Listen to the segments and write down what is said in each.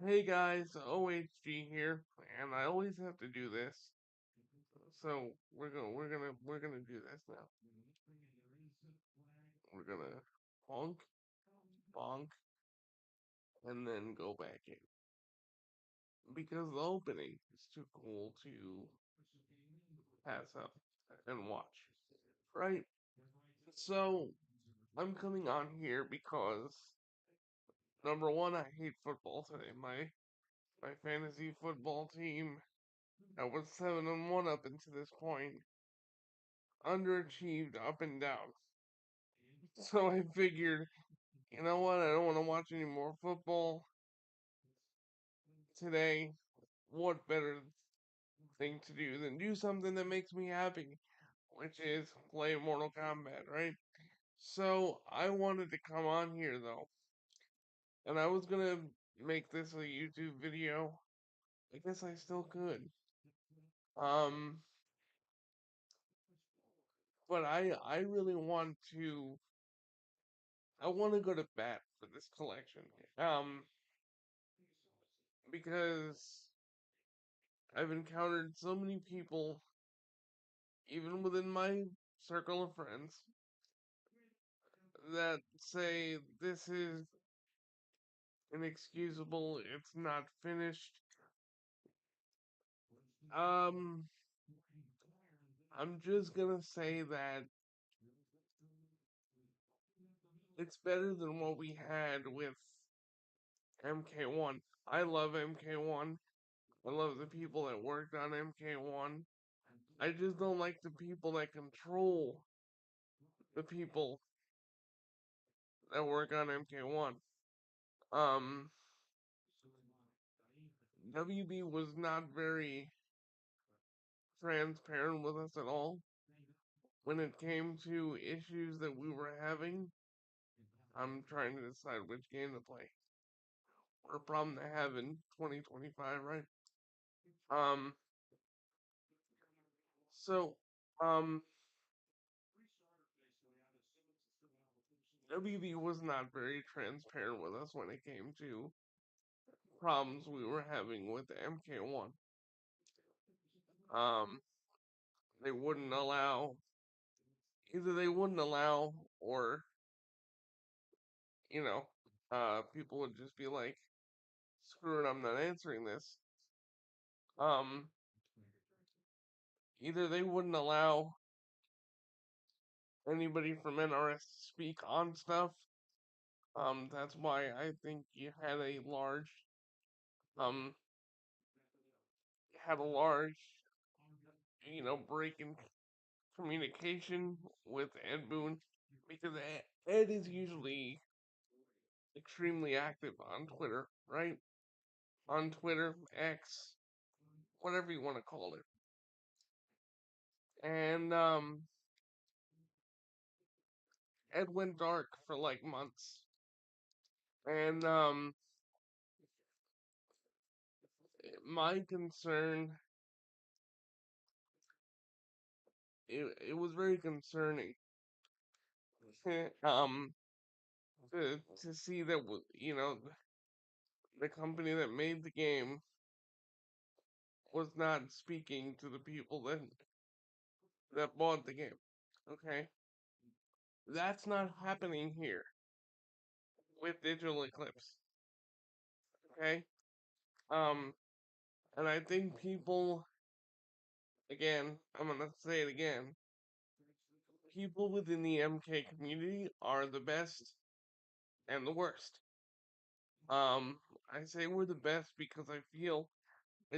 Hey guys, OHG here, and I always have to do this. So we're gonna do this now. We're gonna honk, bonk, and then go back in because the opening is too cool to pass up and watch, right? So I'm coming on here because number one, I hate football today. My fantasy football team that was 7-1 up until this point underachieved up and down. So I figured, you know what? I don't want to watch any more football today. What better thing to do than do something that makes me happy, which is play Mortal Kombat, right? So I wanted to come on here though, and I was gonna make this a YouTube video. I guess I still could. Um, but I really want to. I want to go to bat for this collection. Um, because I've encountered so many people, even within my circle of friends, that say this is inexcusable, it's not finished. Um, I'm just gonna say that it's better than what we had with MK1. I love MK1. I love the people that worked on MK1. I just don't like the people that control the people that work on MK1. Um, WB was not very transparent with us at all when it came to issues that we were having. I'm trying to decide which game to play or a problem to have in 2025, right? Um, so, um, WB was not very transparent with us when it came to problems we were having with the MK1. Um, they wouldn't allow, either they wouldn't allow, or, you know, people would just be like, screw it, I'm not answering this. Um, either they wouldn't allow anybody from NRS to speak on stuff. That's why I think you um, had a large, break in communication with Ed Boon because Ed is usually extremely active on Twitter, right? On Twitter, X, whatever you want to call it. And Ed went dark for like months. And my concern, it was very concerning. um, to see that the company that made the game was not speaking to the people that bought the game. Okay, that's not happening here with Digital Eclipse. Okay, um, and I think people, again, I'm gonna say it again, people within the MK community are the best and the worst. I say we're the best because I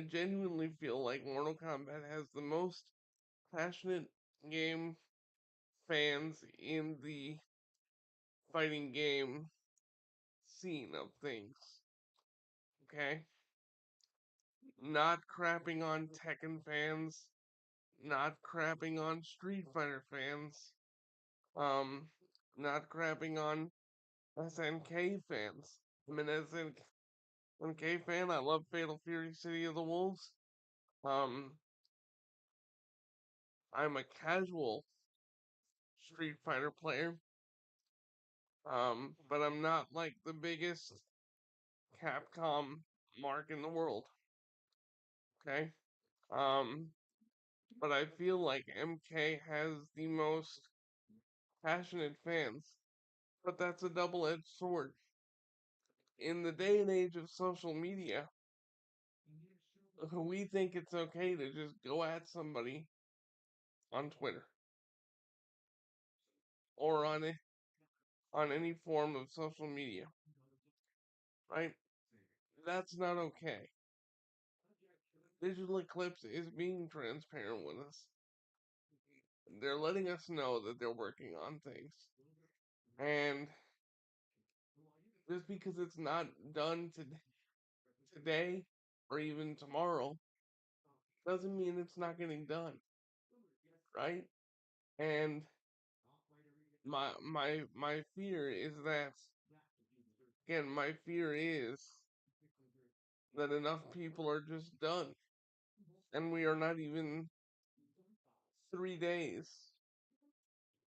genuinely feel like Mortal Kombat has the most passionate game fans in the fighting game scene of things. Okay? Not crapping on Tekken fans, not crapping on Street Fighter fans, um, not crapping on SNK fans. I'm an SNK fan. I love Fatal Fury City of the Wolves. Um, I'm a casual Street Fighter player. But I'm not like the biggest Capcom mark in the world. Okay. Um, but I feel like MK has the most passionate fans. But that's a double-edged sword. In the day and age of social media, we think it's okay to just go at somebody on Twitter or on any form of social media, right? That's not okay. Digital Eclipse is being transparent with us. They're letting us know that they're working on things. And just because it's not done today or even tomorrow doesn't mean it's not getting done, right? And my fear is that, again, my fear is that enough people are just done, and we are not even 3 days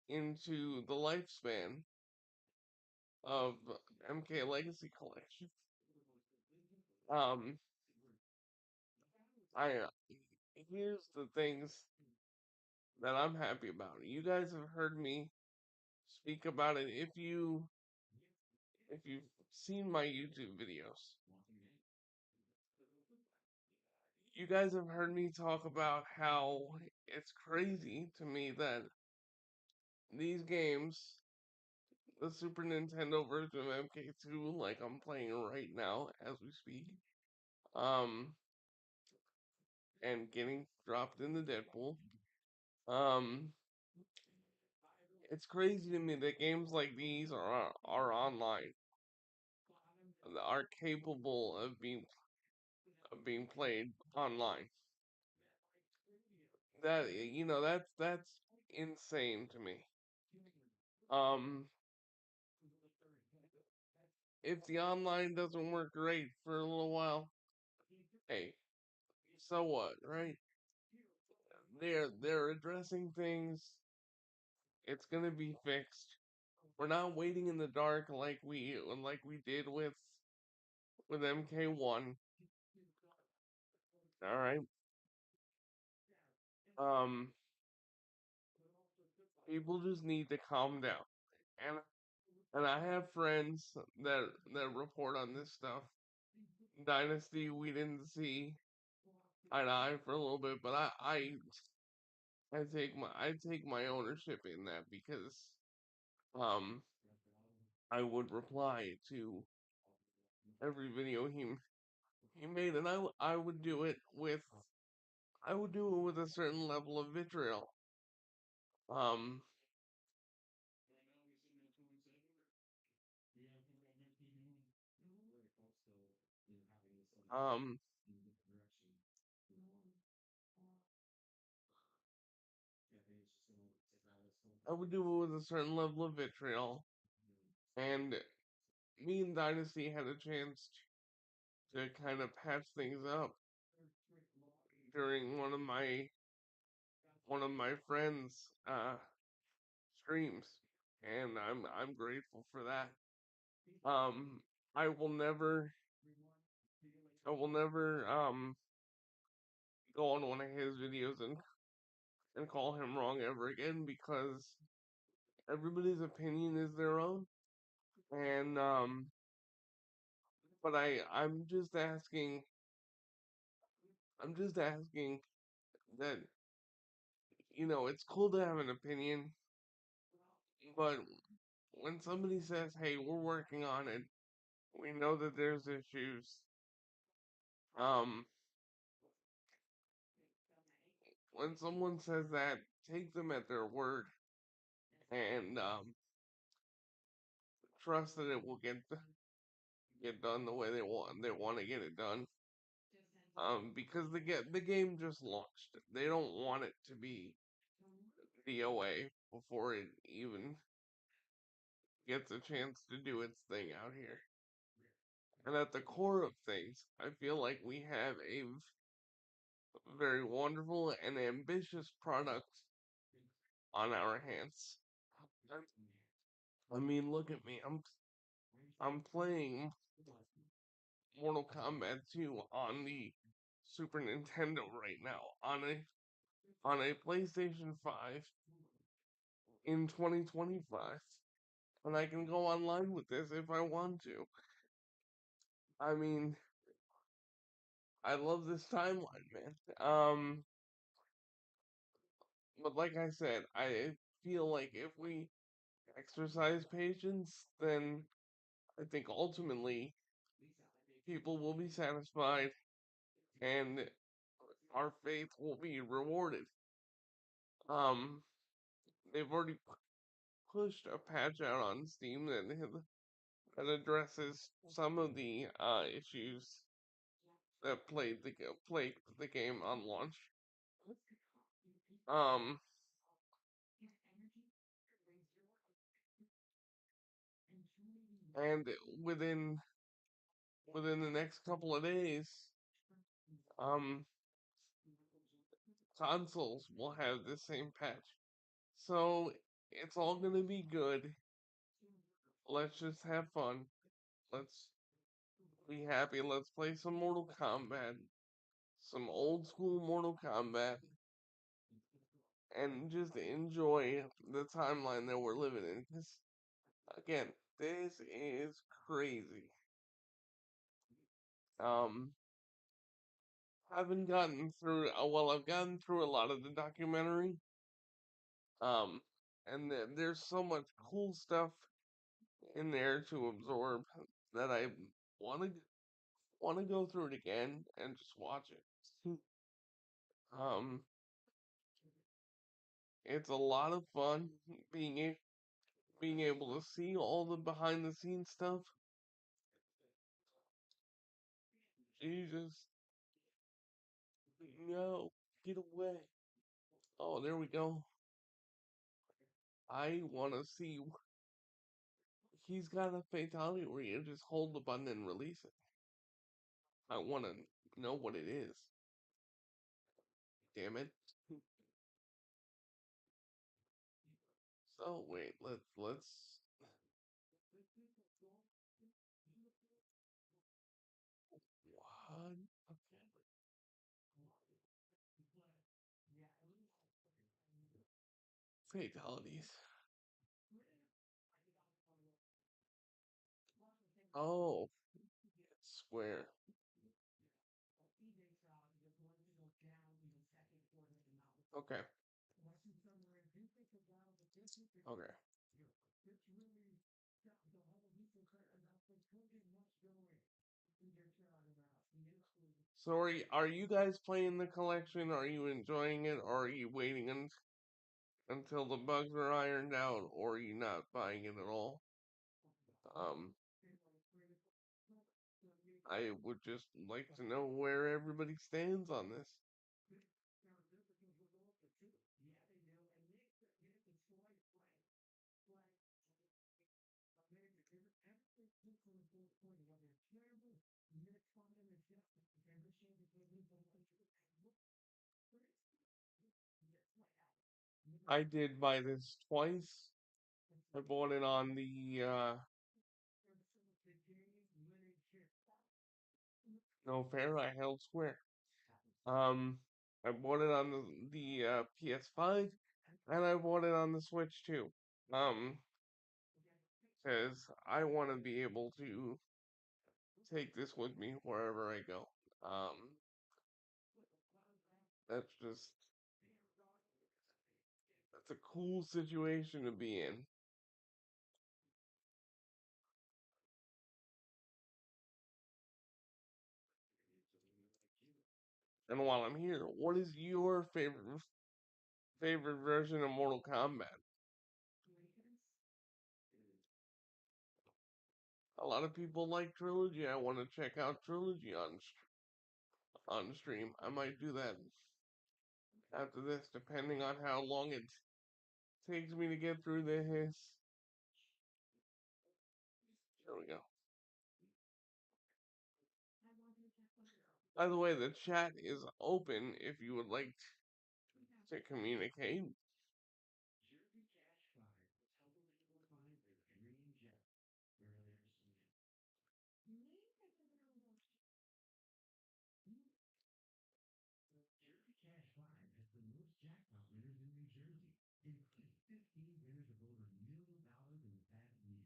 into the lifespan of MK Legacy Collection. Um, I here's the things that I'm happy about. You guys have heard me speak about it. If you've seen my YouTube videos, you guys have heard me talk about how it's crazy to me that these games, the Super Nintendo version of MK2, like I'm playing right now as we speak, um, and getting dropped in the Deadpool, um, it's crazy to me that games like these are online, are capable of being played online. That that's insane to me. Um, if the online doesn't work great for a little while, hey, so what, right? They're addressing things. It's gonna be fixed. We're not waiting in the dark like we did with MK1. All right. Um, people just need to calm down. And and I have friends that report on this stuff. Dynasty, we didn't see eye to eye for a little bit, but I take my ownership in that because um I would reply to every video he made, and I would do it with a certain level of vitriol. Um, um, I would do it with a certain level of vitriol, and me and Dynasty had a chance to kind of patch things up during one of my friends' streams, and I'm grateful for that. Um, I will never go on one of his videos and call him wrong ever again because everybody's opinion is their own. And but I'm just asking that it's cool to have an opinion, but when somebody says, "Hey, we're working on it. We know that there's issues." Um, when someone says that, take them at their word and trust that it will get done the way they want to get it done. Because the game just launched. They don't want it to be DOA before it even gets a chance to do its thing out here. And at the core of things, I feel like we have a very wonderful and ambitious product on our hands. I mean, look at me. I'm playing Mortal Kombat 2 on the Super Nintendo right now on a PlayStation 5 in 2025. And I can go online with this if I want to. I mean, I love this timeline, man. But like I said, I feel like if we exercise patience, then I think ultimately people will be satisfied and our faith will be rewarded. Um, they've already pushed a patch out on Steam that addresses some of the issues that plagued the game on launch. Um, and within the next couple of days, um, consoles will have the same patch. So it's all gonna be good. Let's just have fun. Let's be happy. Let's play some Mortal Kombat, some old school Mortal Kombat, and just enjoy the timeline that we're living in. Because again, this is crazy. Um, I haven't gotten through. Well, I've gotten through a lot of the documentary. Um, and there's so much cool stuff in there to absorb that I want to go through it again and just watch it. um, it's a lot of fun being able to see all the behind the scenes stuff. Jesus, no, get away! Oh, there we go. I want to see. He's got a fatality where you just hold the button and release it. I want to know what it is. Damn it. So wait, let's. What? Fatalities. Oh, square. Okay. Okay. So are you guys playing the collection? Are you enjoying it? Or are you waiting until the bugs are ironed out? Or are you not buying it at all? Um, I would just like to know where everybody stands on this. I did buy this twice. I bought it on the no fair. I held square. Um, I bought it on the PS5, and I bought it on the Switch too. Um, because I want to be able to take this with me wherever I go. Um, that's just that's a cool situation to be in. And while I'm here, what is your favorite version of Mortal Kombat? A lot of people like Trilogy. I want to check out Trilogy on stream. I might do that after this, depending on how long it takes me to get through this. There we go. By the way, the chat is open if you would like to communicate.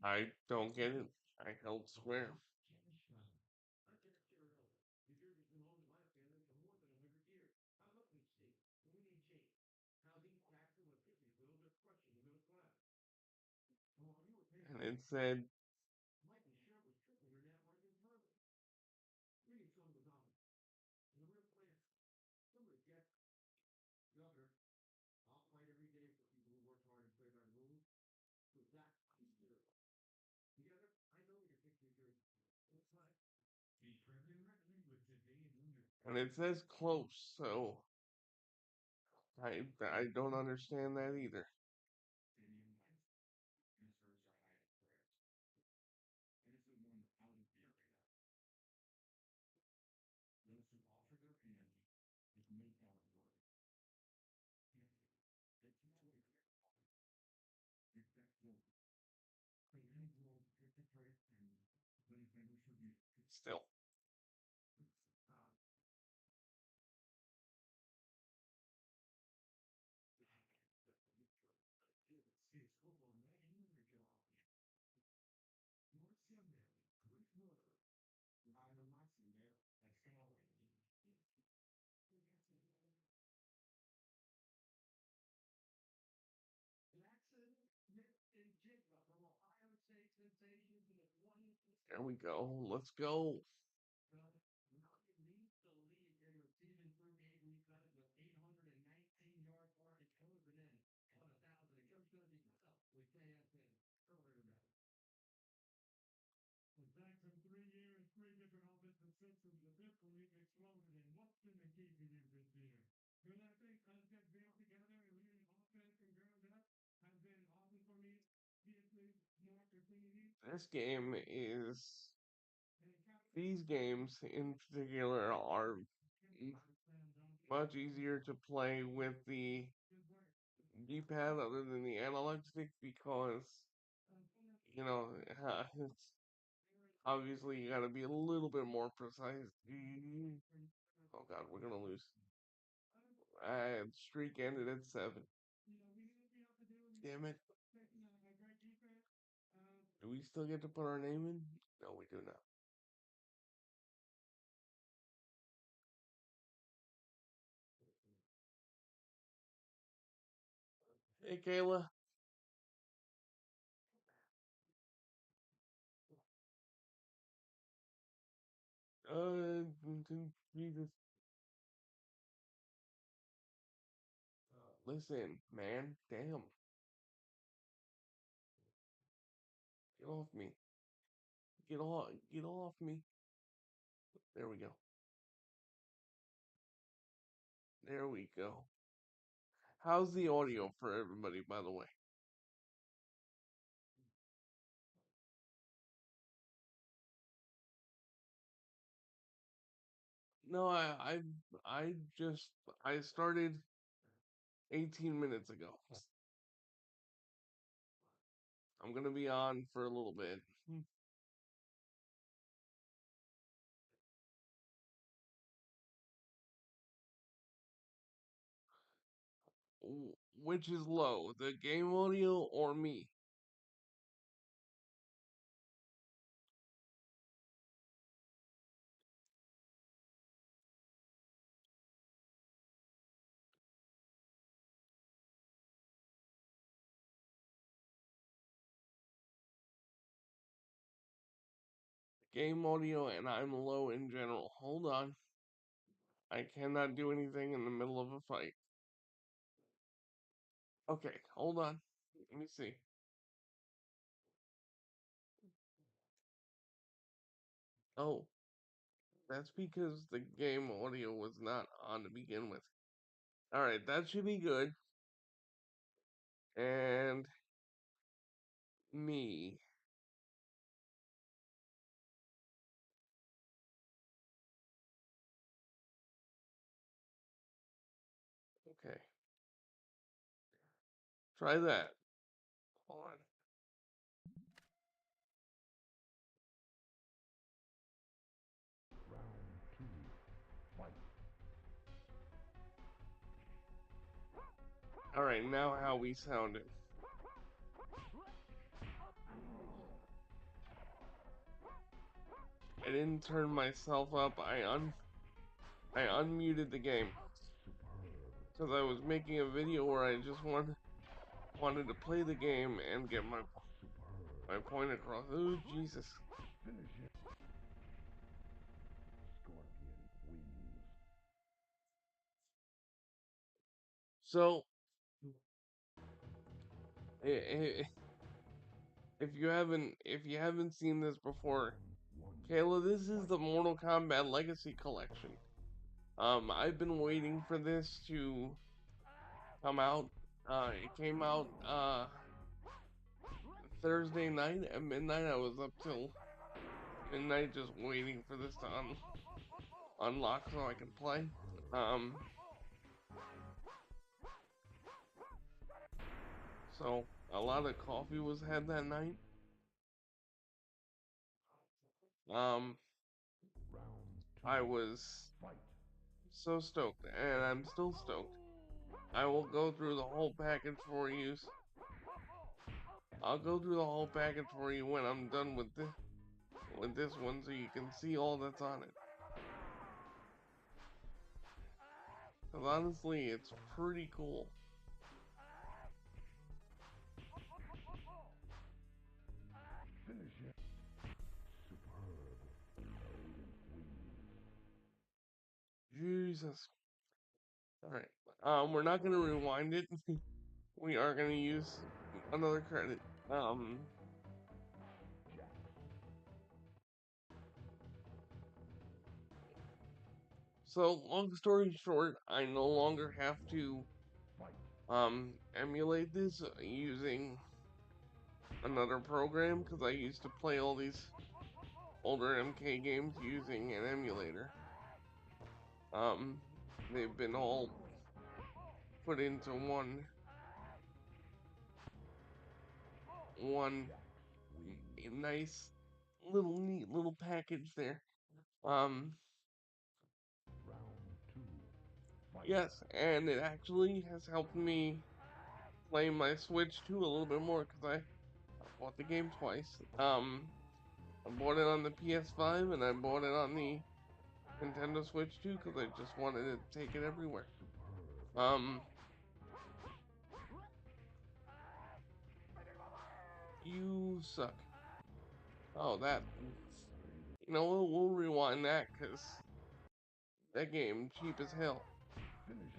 I don't get it. I held square. And it said, and it says close, so I don't understand that either. Still. There we go. Let's go. This game is. These games in particular are much easier to play with the D-pad other than the analog stick because, you know, it's obviously you gotta be a little bit more precise. Oh god, we're gonna lose. Streak ended at 7. Damn it. Do we still get to put our name in? No, we do not. Hey, Kayla. Jesus. Listen, man. Damn. Get off me. Get off me. There we go. There we go. How's the audio for everybody, by the way? No, I just I started 18 minutes ago. I'm gonna be on for a little bit. Which is low, the game audio or me? Game audio and I'm low in general. Hold on. I cannot do anything in the middle of a fight. Okay, hold on. Let me see. Oh, that's because the game audio was not on to begin with. Alright, that should be good. And me. Okay. Try that. Hold on. Alright, now how we sounded. I didn't turn myself up. I unmuted the game because I was making a video where I just wanted to play the game and get my point across. Oh Jesus! So if you haven't seen this before, Kayla, this is the Mortal Kombat Legacy Collection. I've been waiting for this to come out. It came out Thursday night at midnight. I was up till midnight just waiting for this to unlock so I can play. Um, so a lot of coffee was had that night. Um, I was so stoked, and I'm still stoked. I will go through the whole package for you. I'll go through the whole package for you when I'm done with this one, so you can see all that's on it. Cause honestly, it's pretty cool. Jesus. Alright. We're not gonna rewind it. We are gonna use another credit. So long story short, I no longer have to emulate this using another program because I used to play all these older MK games using an emulator. Um, they've been all put into one nice little neat little package there. Um, yes, and it actually has helped me play my Switch 2 a little bit more because I bought the game twice. I bought it on the PS5 and I bought it on the Nintendo Switch 2 because I just wanted to take it everywhere. Um, you suck. Oh, that. You know, we'll rewind that because that game cheap as hell.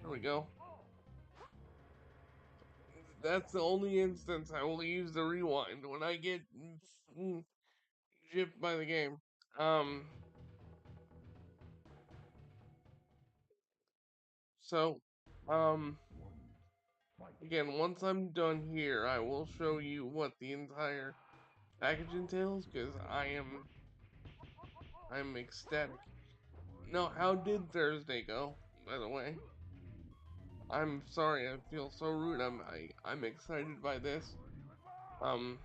There we go. That's the only instance I will use the rewind when I get gypped by the game. Um, so, um, again, once I'm done here, I will show you what the entire package entails because I'm ecstatic. No, how did Thursday go? By the way, I'm sorry. I feel so rude. I'm excited by this. Um,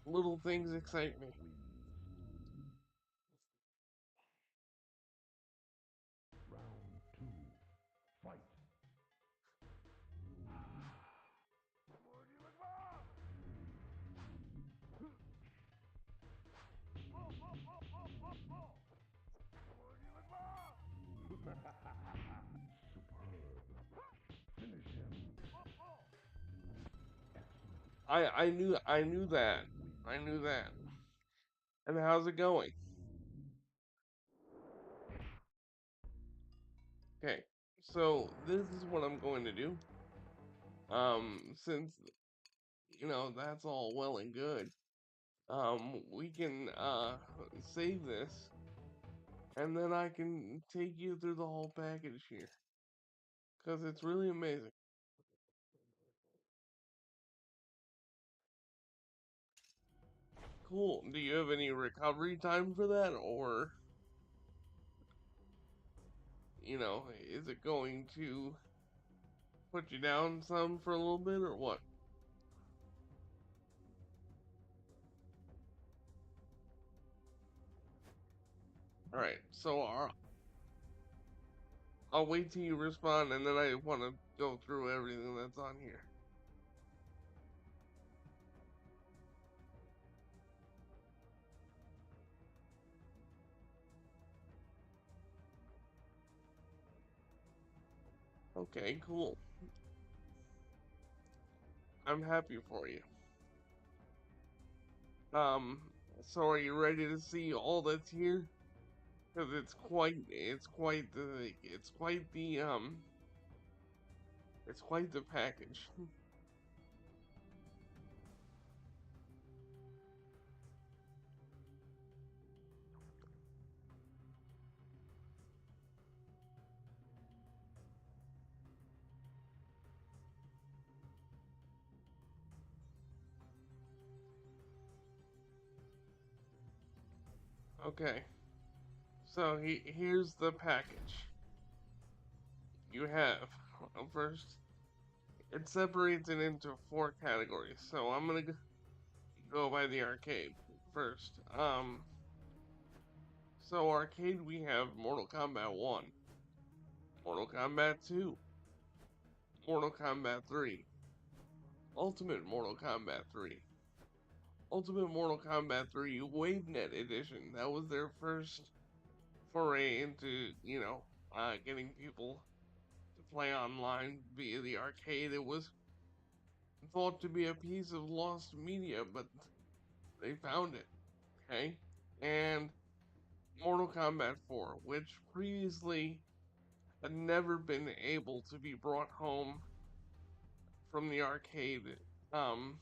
little things excite me. I knew that. I knew that. And how's it going? Okay. So this is what I'm going to do. Since that's all well and good. We can save this and then I can take you through the whole package here cuz it's really amazing. Cool. Do you have any recovery time for that or is it going to put you down some for a little bit or what? All right. So I'll wait till you respond, and then I want to go through everything that's on here. Okay, cool. I'm happy for you. So are you ready to see all that's here? Because it's quite the package. Okay, so here's the package. You have, first, it separates it into four categories. So I'm gonna go by the arcade first. So arcade we have Mortal Kombat 1, Mortal Kombat 2, Mortal Kombat 3, Ultimate Mortal Kombat 3, Ultimate Mortal Kombat 3 WaveNet Edition. That was their first foray into, getting people to play online via the arcade. It was thought to be a piece of lost media, but they found it. Okay? And Mortal Kombat 4, which previously had never been able to be brought home from the arcade, um,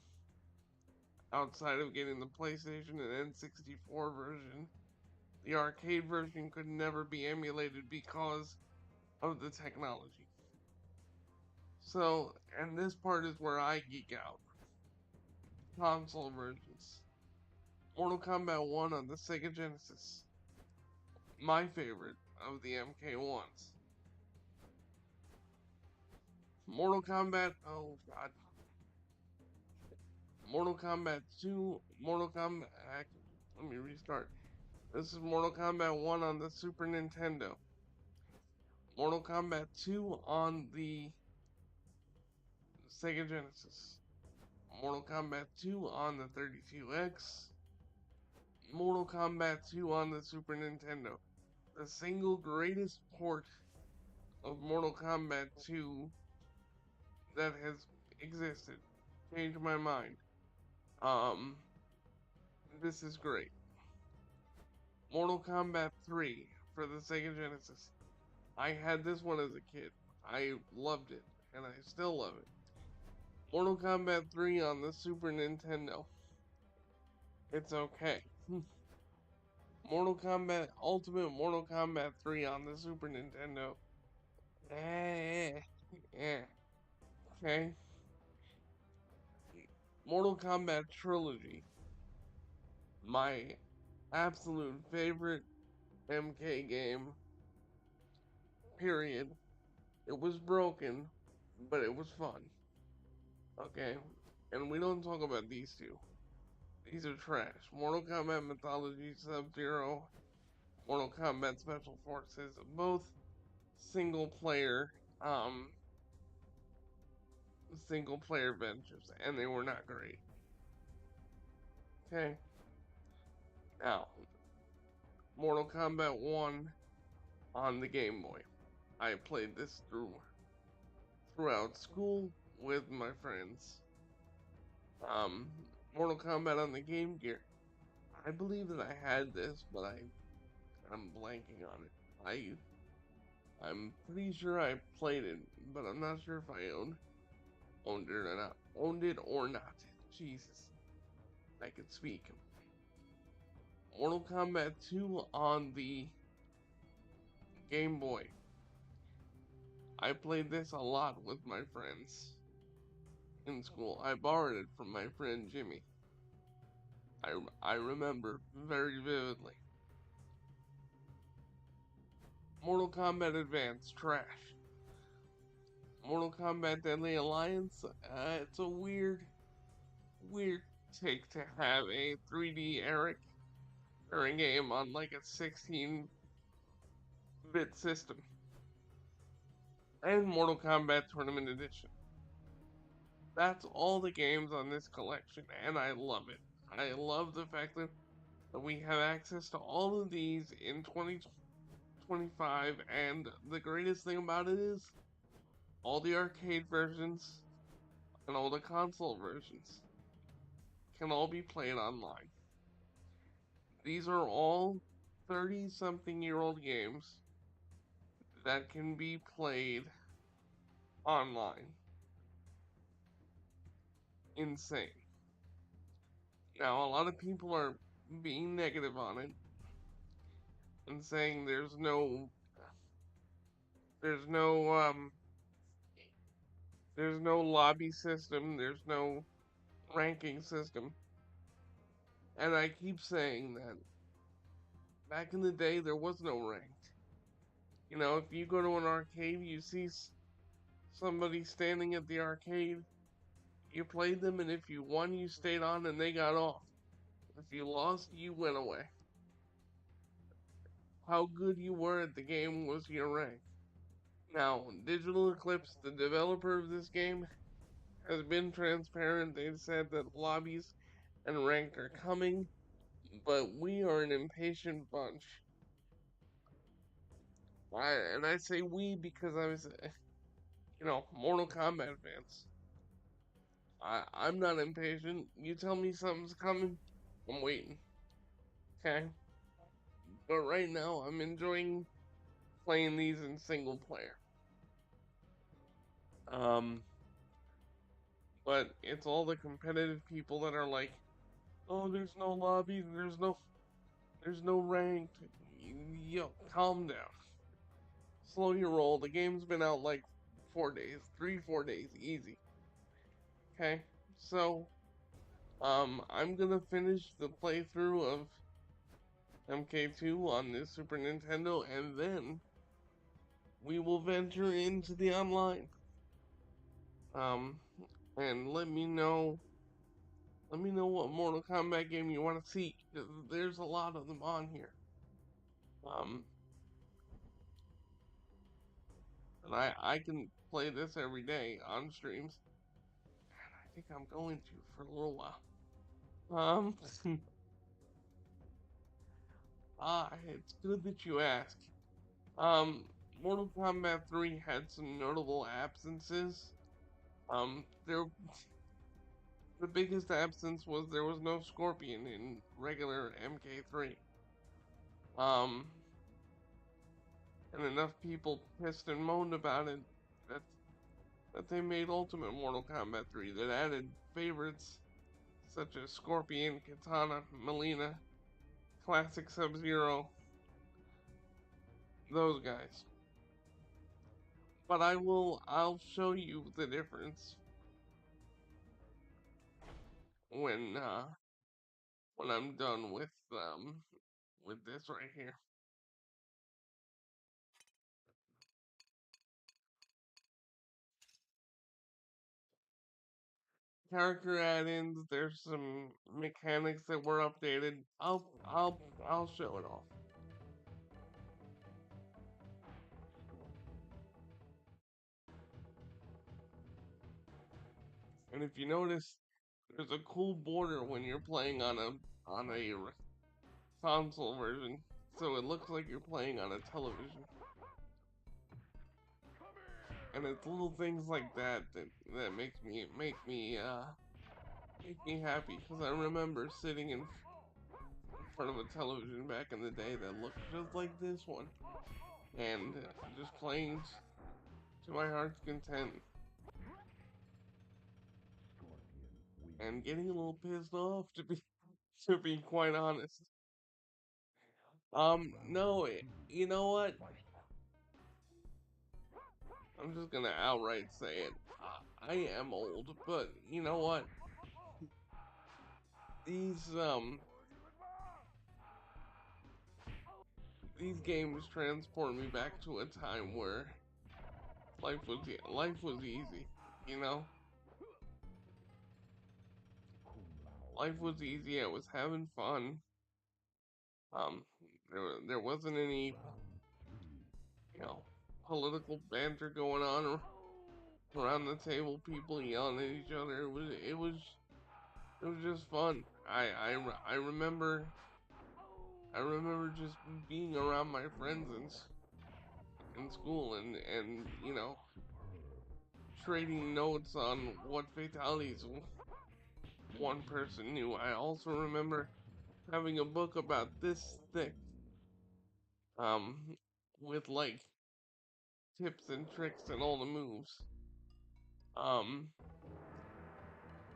outside of getting the PlayStation and N64 version. The arcade version could never be emulated because of the technology. So, and this part is where I geek out. Console versions. Mortal Kombat 1 on the Sega Genesis. My favorite of the MK1s. Mortal Kombat, oh god. Mortal Kombat 2, Mortal Kombat, let me restart. This is Mortal Kombat 1 on the Super Nintendo. Mortal Kombat 2 on the Sega Genesis. Mortal Kombat 2 on the 32X. Mortal Kombat 2 on the Super Nintendo. The single greatest port of Mortal Kombat 2 that has existed. Changed my mind. Um, this is great. Mortal Kombat 3 for the Sega Genesis. I had this one as a kid. I loved it, and I still love it. Mortal Kombat 3 on the Super Nintendo. It's okay. Ultimate Mortal Kombat 3 on the Super Nintendo. Eh, eh, okay. Mortal Kombat Trilogy. My absolute favorite MK game, period. It was broken, but it was fun. Okay? And we don't talk about these two. These are trash. Mortal Kombat Mythology Sub-Zero, Mortal Kombat Special Forces, both single player um single player ventures, and they were not great. Okay. Now, Mortal Kombat 1 on the Game Boy. I played this throughout school with my friends. Mortal Kombat on the Game Gear. I believe that I had this, but I'm blanking on it. I'm pretty sure I played it, but I'm not sure if I owned it or not. Owned it or not. Jesus, I could speak. Mortal Kombat 2 on the Game Boy. I played this a lot with my friends in school. I borrowed it from my friend Jimmy. I remember very vividly. Mortal Kombat Advance, trash. Mortal Kombat Deadly Alliance, it's a weird take to have a 3D Eric or a game on like a 16-bit system. and Mortal Kombat Tournament Edition. That's all the games on this collection, and I love it. I love the fact that we have access to all of these in 2025, and the greatest thing about it is all the arcade versions and all the console versions can all be played online. These are all 30 something year old games that can be played online. Insane. Now, a lot of people are being negative on it and saying there's no there's no lobby system, there's no ranking system. And I keep saying that back in the day there was no ranked. You know, if you go to an arcade, you see somebody standing at the arcade, you played them, and if you won, you stayed on and they got off. If you lost, you went away. How good you were at the game was your rank. Now, Digital Eclipse, the developer of this game, has been transparent. They've said that lobbies and ranked are coming, but we are an impatient bunch. I say we because I was, Mortal Kombat fans. I'm not impatient. You tell me something's coming, I'm waiting. Okay? But right now, I'm enjoying playing these in single player. Um, but it's all the competitive people that are like, oh, there's no lobby, there's no ranked. Yo, calm down. Slow your roll. The game's been out like 4 days, 3, 4 days, easy. Okay, so I'm gonna finish the playthrough of MK2 on this Super Nintendo, and then we will venture into the online. Um, and let me know what Mortal Kombat game you want to see. There's a lot of them on here. Um, and I can play this every day on streams. And I think I'm going to for a little while. Um, it's good that you ask. Um, Mortal Kombat 3 had some notable absences. The biggest absence was there was no Scorpion in regular MK3. Um, and enough people pissed and moaned about it that that they made Ultimate Mortal Kombat 3 that added favorites such as Scorpion, Katana, Melina, Classic Sub-Zero, those guys. But I'll show you the difference when when I'm done with this right here. Character add-ins, there's some mechanics that were updated. I'll show it off. And if you notice, there's a cool border when you're playing on a console version, so it looks like you're playing on a television. And it's little things like that make me happy because I remember sitting in front of a television back in the day that looked just like this one, and just playing to my heart's content, and getting a little pissed off to be quite honest. No, you know what? I'm just gonna outright say it. I am old, but you know what? These um these games transport me back to a time where life was easy. You know, life was easy. I was having fun. Um, there wasn't any, you know, political banter going on around the table, people yelling at each other. It was just fun. I remember just being around my friends in school and trading notes on what fatalities one person knew. I also remember having a book about this thick, um, with like tips and tricks and all the moves. Um,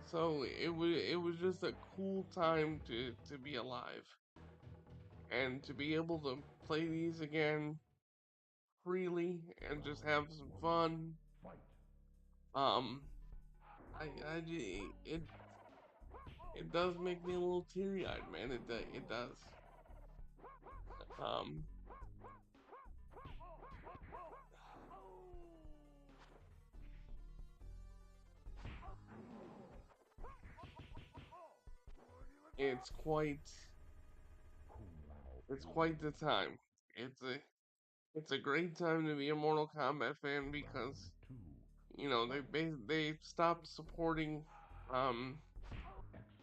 so it was just a cool time to be alive and to be able to play these again freely and just have some fun. Um, it does make me a little teary eyed, man. It does. Um, it's quite the time. It's a it's a great time to be a Mortal Kombat fan because they stopped supporting um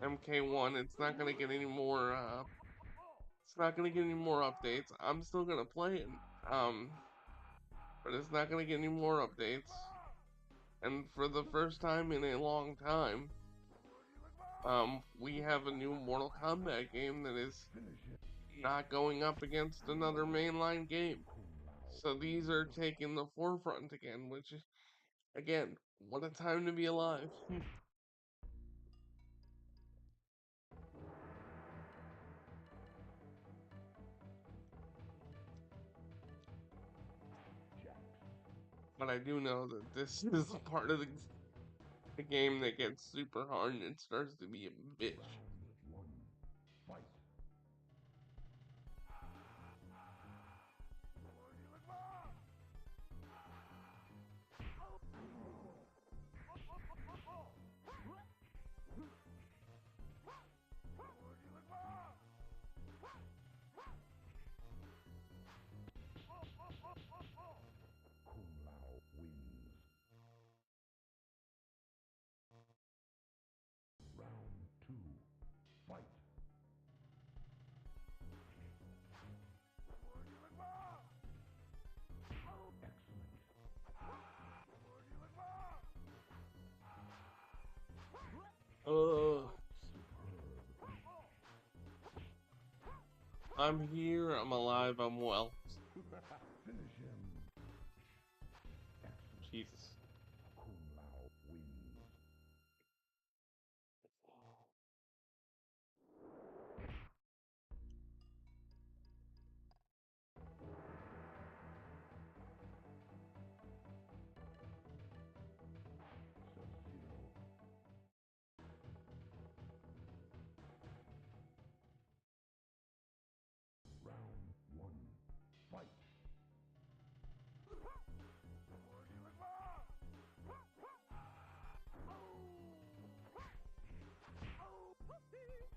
MK1. It's not gonna get any more updates. I'm still gonna play it. But it's not gonna get any more updates. And for the first time in a long time, we have a new Mortal Kombat game that is not going up against another mainline game. So these are taking the forefront again, which is, again, what a time to be alive. But I do know that this is part of the game that gets super hard and it starts to be a bitch. Ugh. I'm here, I'm alive, I'm well. Jesus.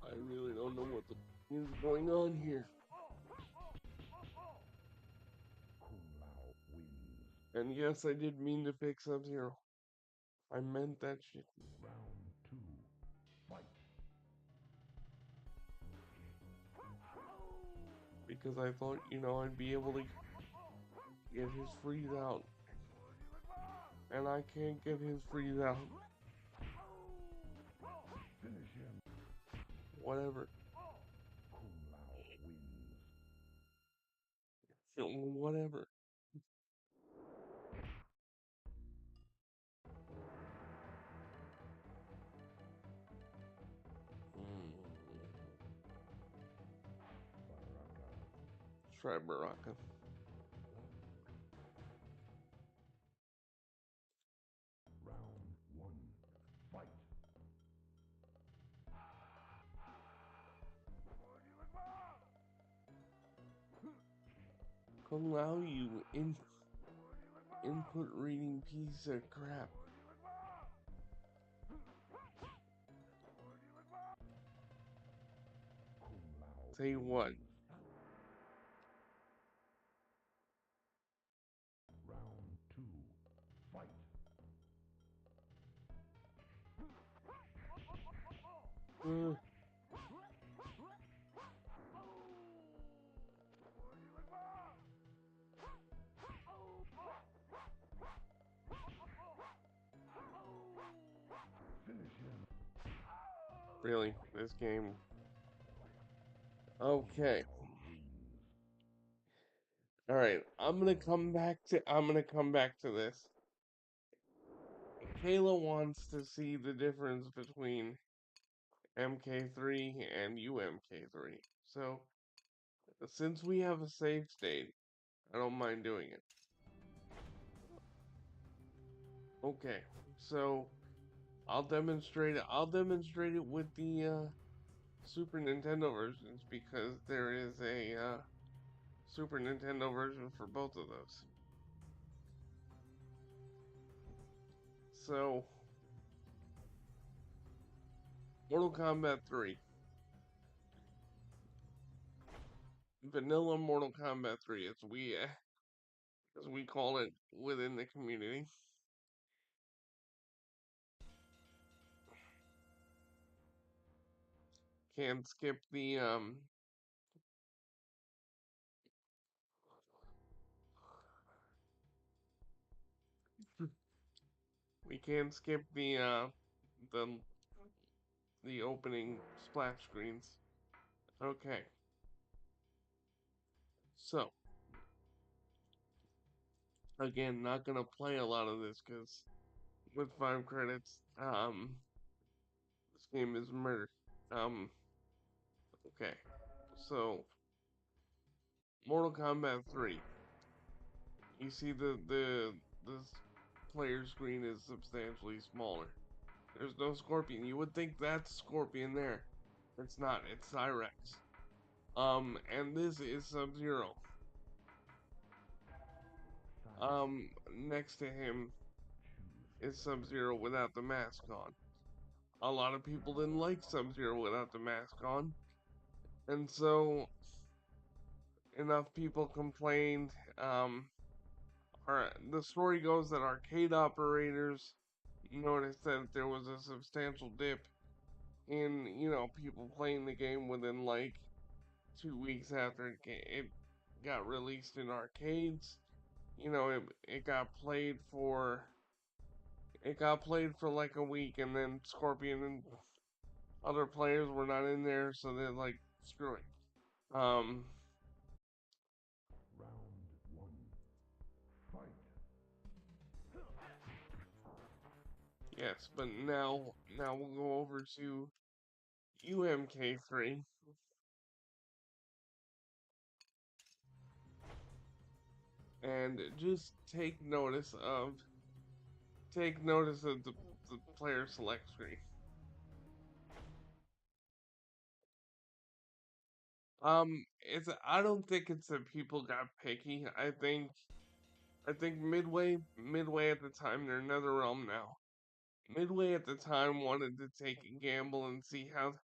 I really don't know what the is going on here. And yes, I did mean to pick Sub-Zero. I meant that shit. Because I thought, I'd be able to get his freeze out. And I can't get his freeze out. Whatever. Whatever. Mm. Try Baraka. Kung Lao, you input reading piece of crap. Say what? Uh, really, this game. Okay. All right. I'm gonna come back to this. Kayla wants to see the difference between MK3 and UMK3. So, since we have a save state, I don't mind doing it. Okay. So, I'll demonstrate it with the Super Nintendo versions because there is a Super Nintendo version for both of those. So, Mortal Kombat 3. Vanilla Mortal Kombat 3, as we call it within the community. Can't skip the we can't skip the the opening splash screens. Okay. So, again, not gonna play a lot of this because with 5 credits, this game is murder. Um, okay. So, Mortal Kombat 3. You see the player screen is substantially smaller. There's no Scorpion. You would think that's Scorpion there. It's not. It's Cyrex. And this is Sub-Zero. Next to him is Sub-Zero without the mask on. A lot of people didn't like Sub-Zero without the mask on, and so enough people complained. The story goes that arcade operators noticed that there was a substantial dip in, people playing the game within like 2 weeks after it got released in arcades. It got played for like a week, and then Scorpion and other players were not in there, so they're like, screw it. Um, yes, but now we'll go over to UMK3 and just take notice of the player select screen. I don't think it's that people got picky. I think Midway at the time, they're NetherRealm now. Midway at the time wanted to take a gamble and see how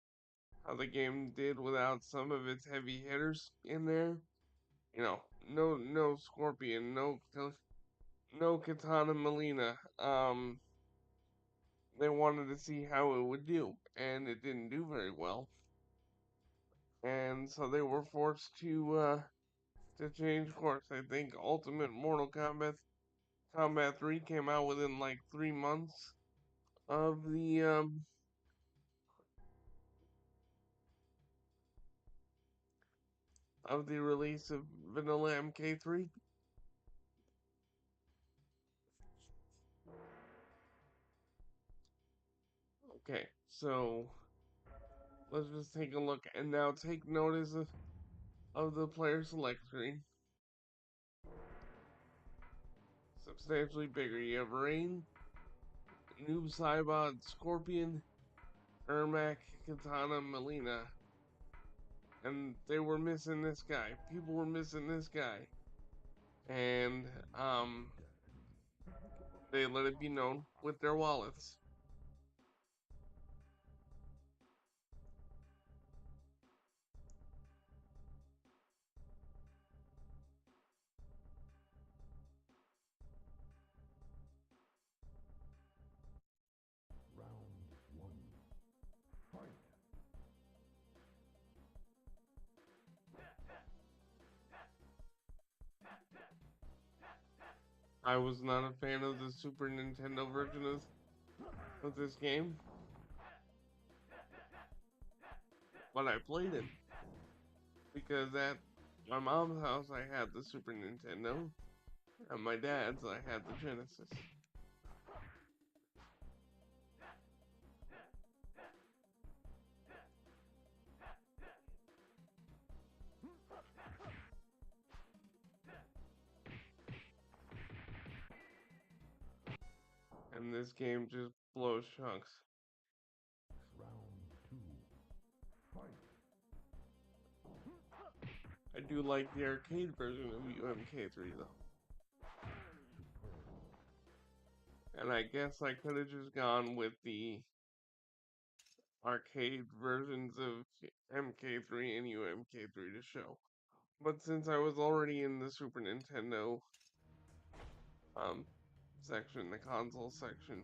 the game did without some of its heavy hitters in there. No Scorpion, no Katana Melina. They wanted to see how it would do, and it didn't do very well. And so they were forced to change course. I think Ultimate Mortal Kombat 3 came out within like 3 months of the release of Vanilla MK3. Okay, so let's just take a look and now take notice of the player select screen. Substantially bigger. You have Rain, Noob Saibot, Scorpion, Ermac, Katana, Melina. And they were missing this guy. People were missing this guy. And they let it be known with their wallets. I was not a fan of the Super Nintendo version of this game, but I played it because at my mom's house I had the Super Nintendo, and my dad's I had the Genesis. And this game just blows chunks. I do like the arcade version of UMK3 though. And I guess I could have just gone with the arcade versions of MK3 and UMK3 to show. But since I was already in the Super Nintendo um, section, the console section,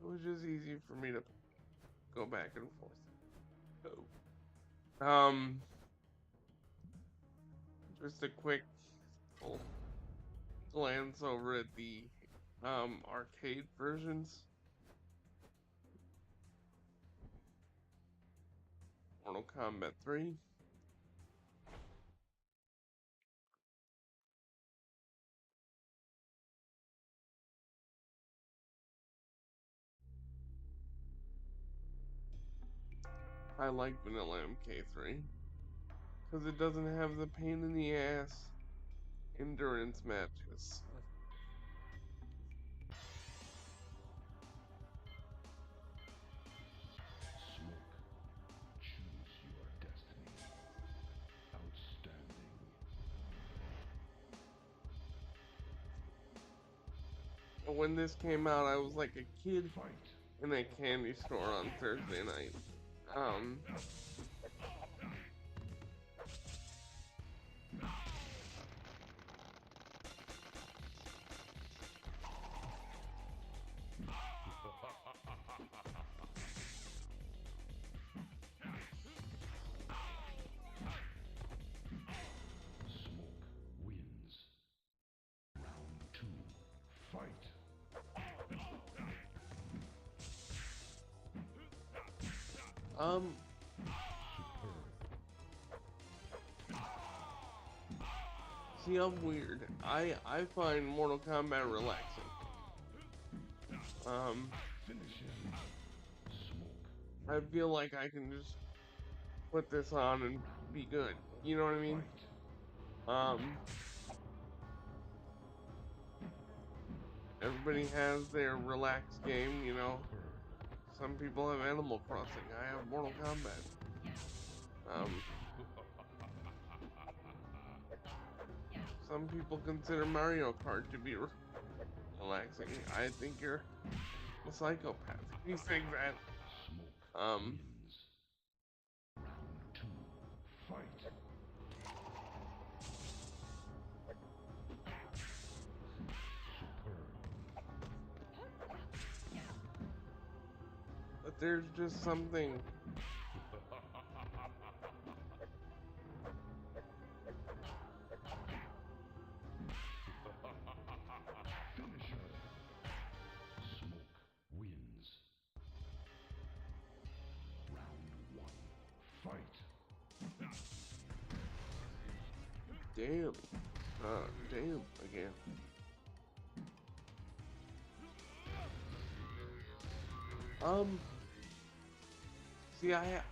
it was just easy for me to go back and forth. So, just a quick glance over at the arcade versions. Mortal Kombat 3. I like Vanilla MK3 because it doesn't have the pain in the ass endurance matches. When this came out, I was like a kid in a candy store on Thursday night. Um, See, I'm weird. I find Mortal Kombat relaxing. I feel like I can just put this on and be good. You know what I mean? Everybody has their relaxed game, you know. Some people have Animal Crossing. I have Mortal Kombat. Some people consider Mario Kart to be relaxing. I think you're a psychopath. You think that. But there's just something. Damn. Damn again. See, there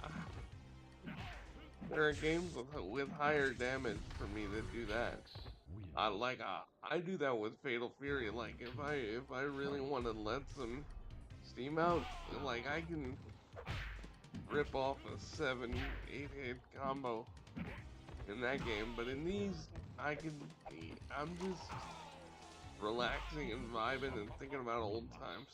are games with higher damage for me that do that. I do that with Fatal Fury. Like if I really want to let some steam out, like I can rip off a 7-8 hit combo in that game. But in these, I'm just relaxing and vibing and thinking about old times.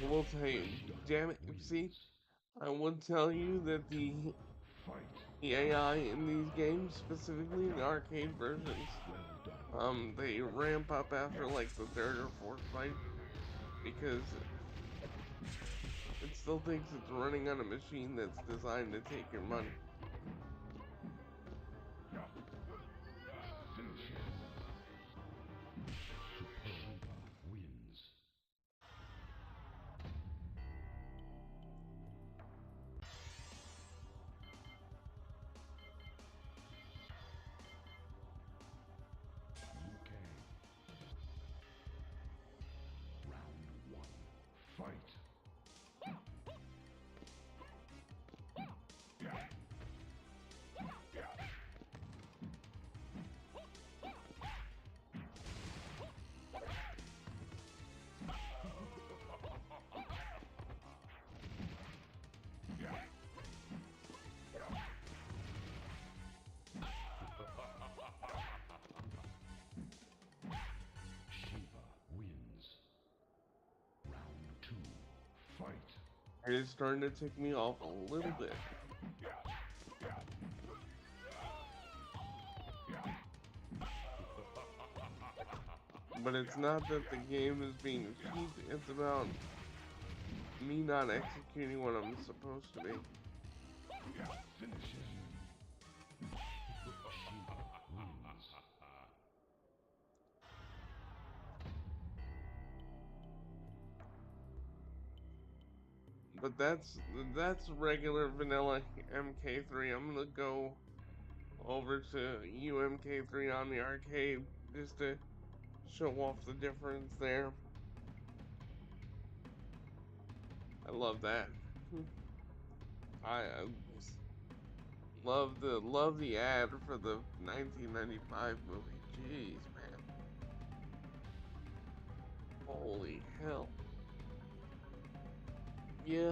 I will tell you, damn it, see, I would tell you that the AI in these games, specifically in the arcade versions, they ramp up after like the third or fourth fight because it still thinks it's running on a machine that's designed to take your money. It is starting to tick me off a little bit. But it's not that the game is being cheap, it's about me not executing what I'm supposed to be. But that's regular vanilla MK3. I'm gonna go over to UMK3 on the arcade just to show off the difference there. I love that. I love the ad for the 1995 movie. Jeez, man. Holy hell. Yeah,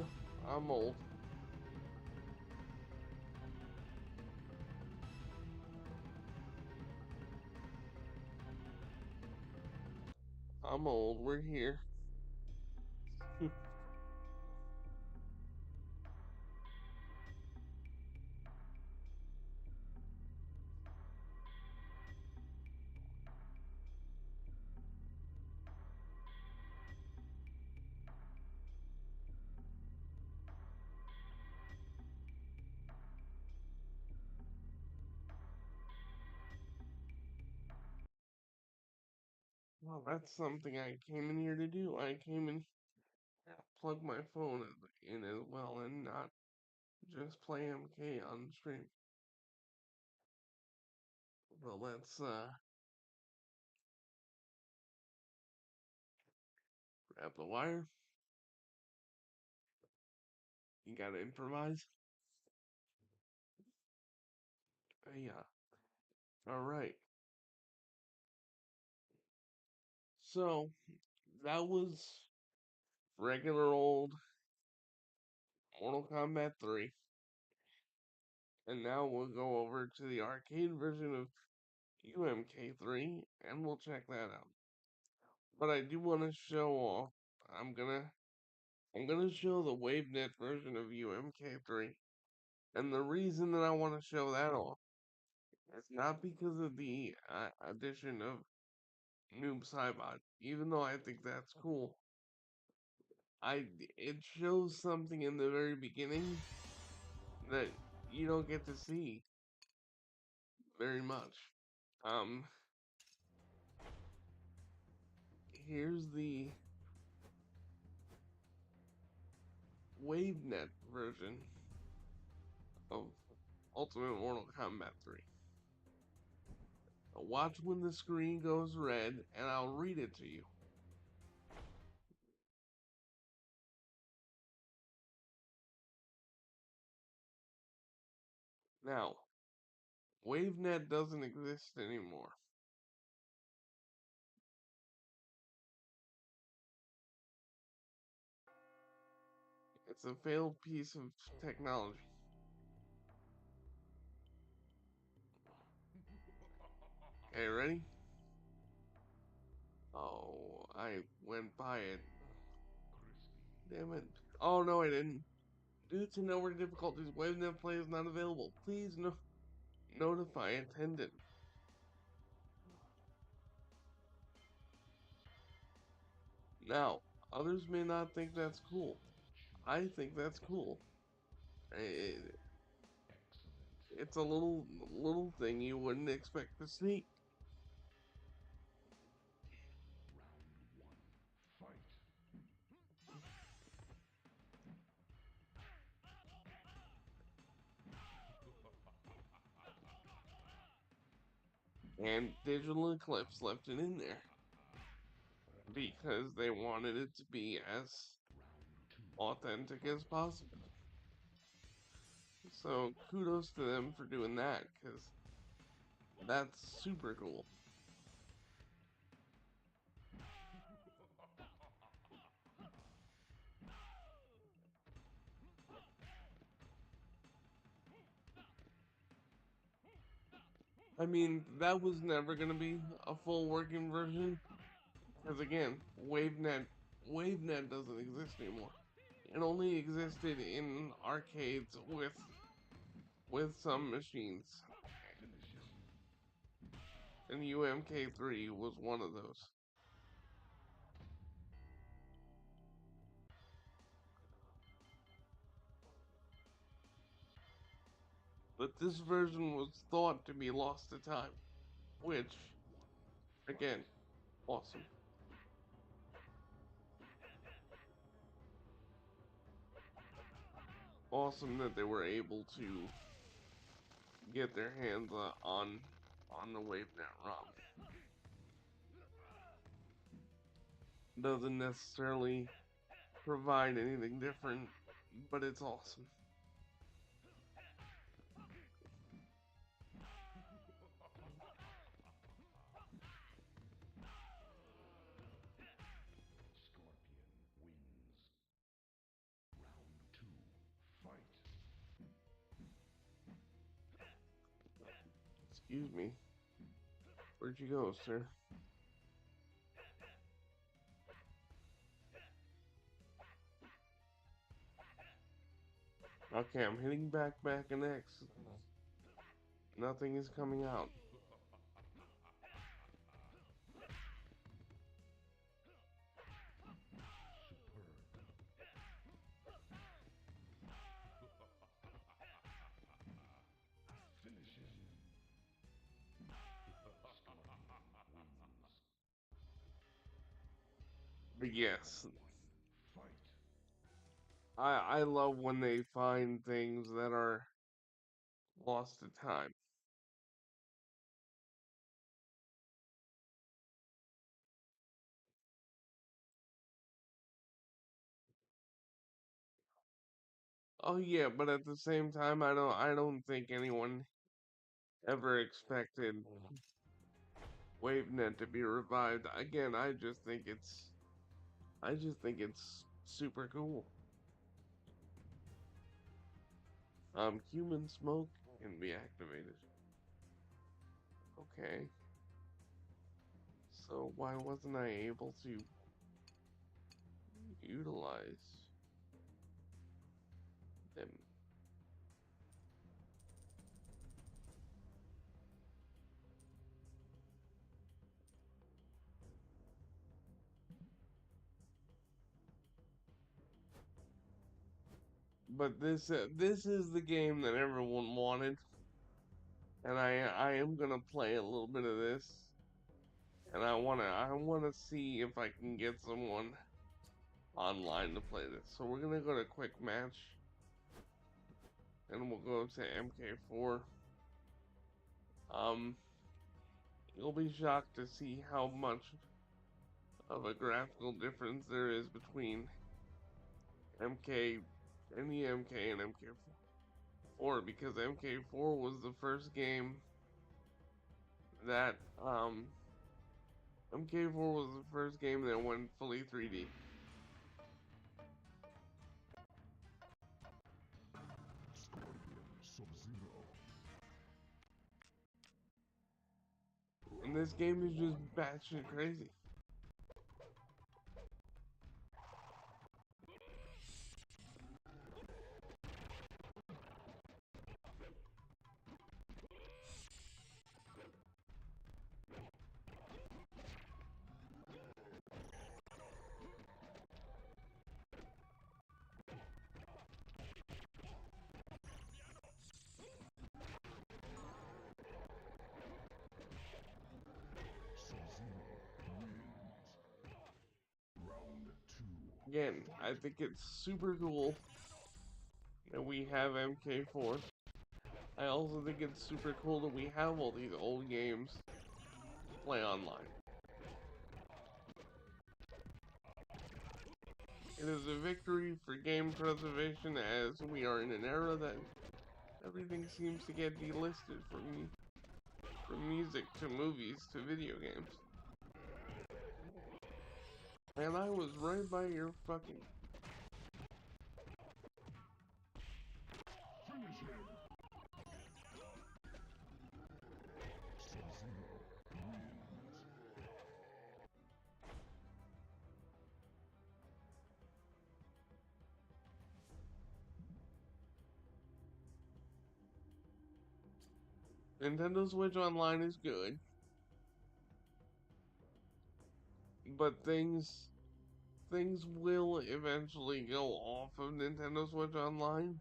I'm old. I'm old. We're here. Well, that's something I came in here to do. I came in here to plug my phone in as well and not just play MK on stream. Well, let's grab the wire. You gotta improvise. Yeah. All right. So that was regular old Mortal Kombat 3, and now we'll go over to the arcade version of UMK3, and we'll check that out. But I do want to show off. I'm gonna I'm gonna show the WaveNet version of UMK3, and the reason that I want to show that off is not because of the addition of Noob Saibot, even though I think that's cool. It shows something in the very beginning that you don't get to see very much. Um, Here's the WaveNet version of Ultimate Mortal Kombat 3. Now watch when the screen goes red, and I'll read it to you. Now, WaveNet doesn't exist anymore. It's a failed piece of technology. Okay, ready? Oh, I went by it. Damn it. Oh no, I didn't. Due to network difficulties, WaveNet Play is not available. Please notify attendant. Now, others may not think that's cool. I think that's cool. It's a little thing you wouldn't expect to see. And Digital Eclipse left it in there because they wanted it to be as authentic as possible. So kudos to them for doing that, because that's super cool. I mean, that was never going to be a full working version, because again, WaveNet doesn't exist anymore. It only existed in arcades with some machines. And UMK3 was one of those. But this version was thought to be lost to time, which, again, awesome. Awesome that they were able to get their hands on the WaveNet ROM. Doesn't necessarily provide anything different, but it's awesome. Excuse me. Where'd you go, sir? Okay, I'm hitting back and X. Nothing is coming out. But yes, I love when they find things that are lost to time. Oh yeah, but at the same time, I don't think anyone ever expected WaveNet to be revived. Again, I just think it's super cool. Human smoke can be activated. Okay. So why wasn't I able to utilize them? But this is the game that everyone wanted, and I am gonna play a little bit of this, and I wanna see if I can get someone online to play this. So we're gonna go to quick match, and we'll go to MK4. Um, you'll be shocked to see how much of a graphical difference there is between MK and the MK and MK4 because MK4 was the first game that MK4 was the first game that went fully 3D. And this game is just batshit crazy. Again, I think it's super cool that we have MK4. I also think it's super cool that we have all these old games to play online. It is a victory for game preservation as we are in an era that everything seems to get delisted from music to movies to video games. And I was right by your fucking. Nintendo Switch Online is good, but things will eventually go off of Nintendo Switch Online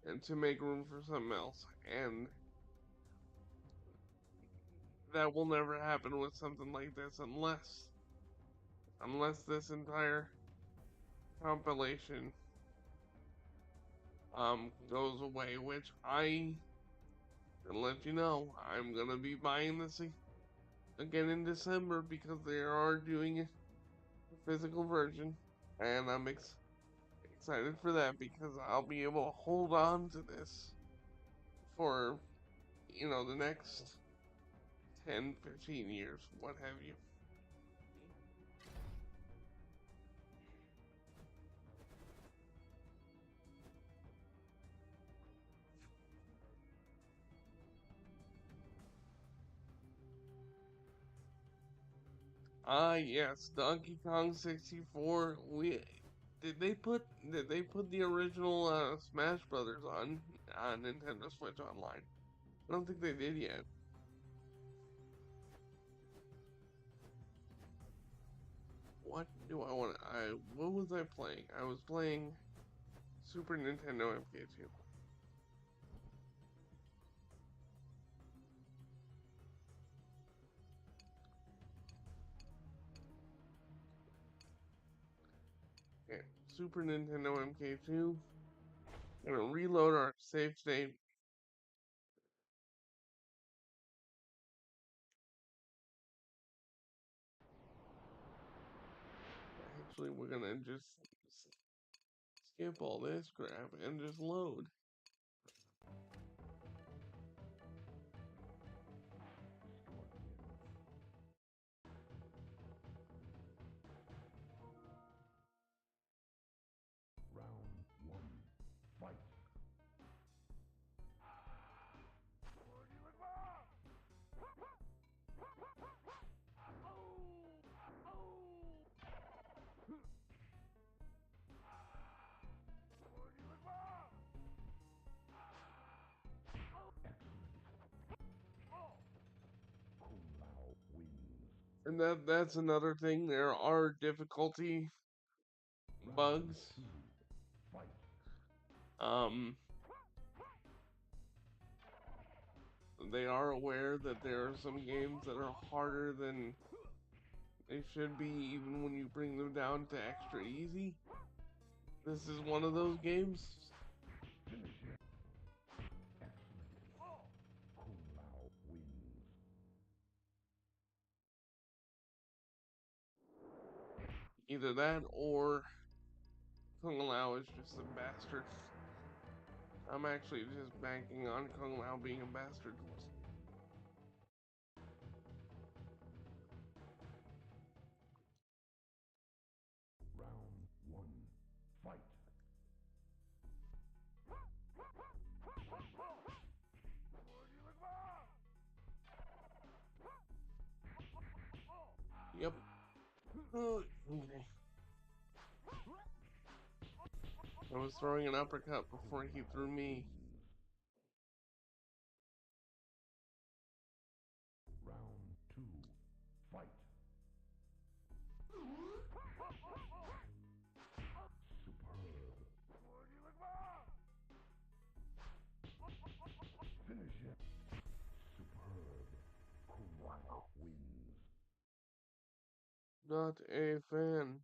and to make room for something else. And that will never happen with something like this unless this entire compilation goes away, which I can let you know I'm gonna be buying this again in December because they are doing a physical version, and I'm excited for that because I'll be able to hold on to this for the next 10, 15 years, what have you. Ah, yes, Donkey Kong 64. Did they put the original Smash Brothers on Nintendo Switch Online? I don't think they did yet. What was I playing? I was playing Super Nintendo MK2. Okay, Super Nintendo MK2. Gonna reload our save state. Actually, we're gonna just skip all this crap and just load. And that's another thing. There are difficulty bugs. Um, they are aware that there are some games that are harder than they should be, even when you bring them down to extra easy. This is one of those games. Either that or Kung Lao is just a bastard. I'm actually just banking on Kung Lao being a bastard. Yep. Okay. I was throwing an uppercut before he threw me. Not a fan.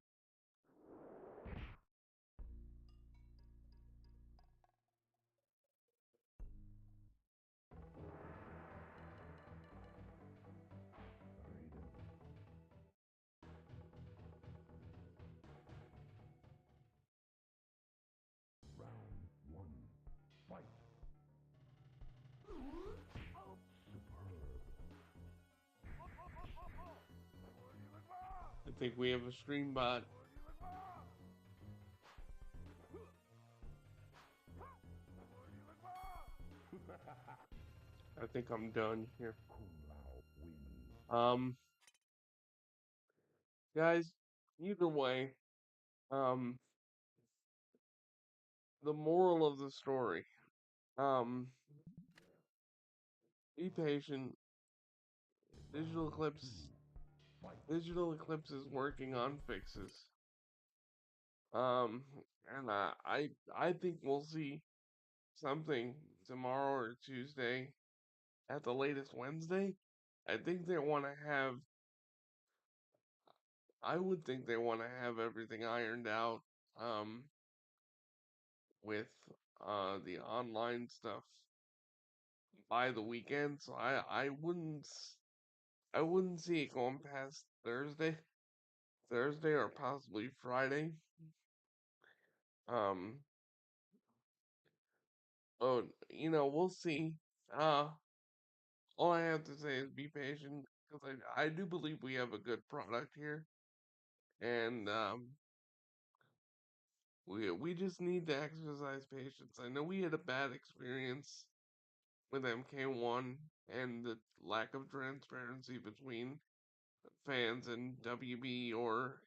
think we have a stream bot. I think I'm done here. Um, guys, either way, um, the moral of the story, um, be patient. Digital Eclipse, Digital Eclipse is working on fixes. Um, and I think we'll see something tomorrow or Tuesday at the latest Wednesday. I think they want to have I would think they want to have everything ironed out um with the online stuff by the weekend. So I wouldn't see it going past Thursday or possibly Friday. Um but we'll see. Uh all I have to say is be patient because I do believe we have a good product here, and we just need to exercise patience. I know we had a bad experience with MK1 and the lack of transparency between fans and WB, or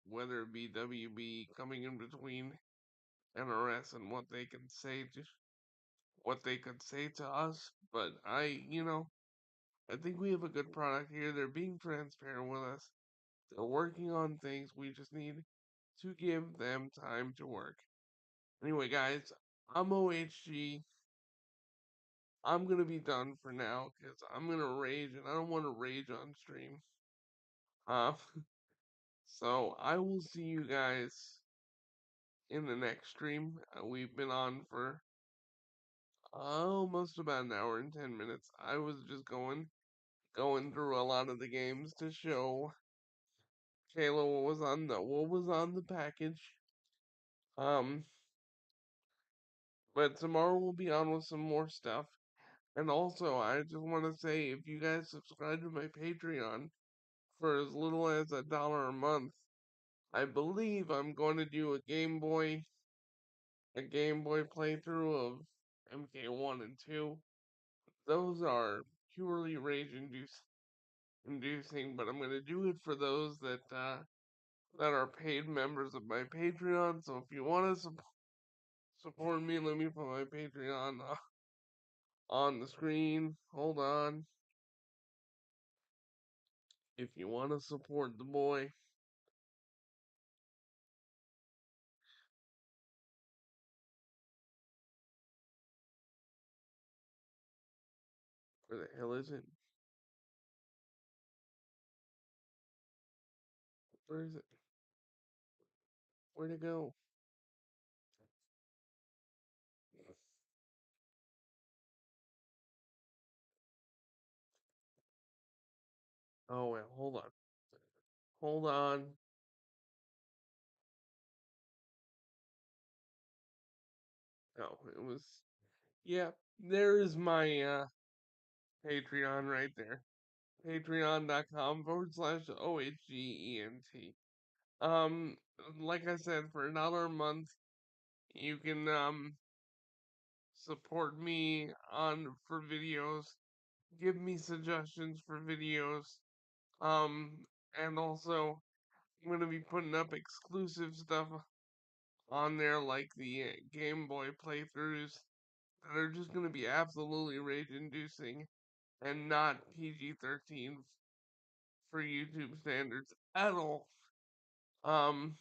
whether it be WB coming in between NRS and what they could say to us. But I think we have a good product here. They're being transparent with us. They're working on things. We just need to give them time to work. Anyway, guys, I'm OHG. I'm gonna be done for now because I'm gonna rage and I don't want to rage on stream. Uh, so I will see you guys in the next stream. We've been on for almost about an hour and 10 minutes. I was just going through a lot of the games to show Kayla what was on the package. Um, but tomorrow we'll be on with some more stuff. And also, I just want to say if you guys subscribe to my Patreon for as little as $1 a month, I believe I'm going to do a Game Boy playthrough of MK1 and 2. Those are purely inducing, but I'm going to do it for those that are paid members of my Patreon. So if you want to support me, let me put my Patreon on the screen. Hold on. If you want to support the boy, where the hell is it? Where is it? Where'd it go? Oh well, hold on. Hold on. Oh, it was yeah, there is my Patreon right there. Patreon.com/OHGENT. Um, like I said, for $1 a month, you can support me on for videos, give me suggestions for videos. Um, and also I'm gonna be putting up exclusive stuff on there like the Game Boy playthroughs that are just gonna be absolutely rage inducing and not PG-13 for YouTube standards at all. Um,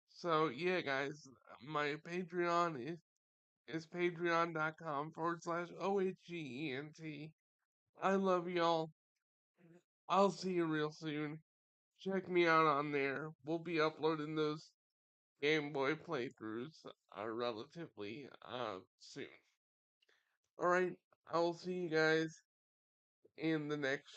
so yeah, guys, my Patreon is patreon.com/OHGENT. I love y'all. I'll see you real soon. Check me out on there. We'll be uploading those Game Boy playthroughs relatively soon. Alright, I will see you guys in the next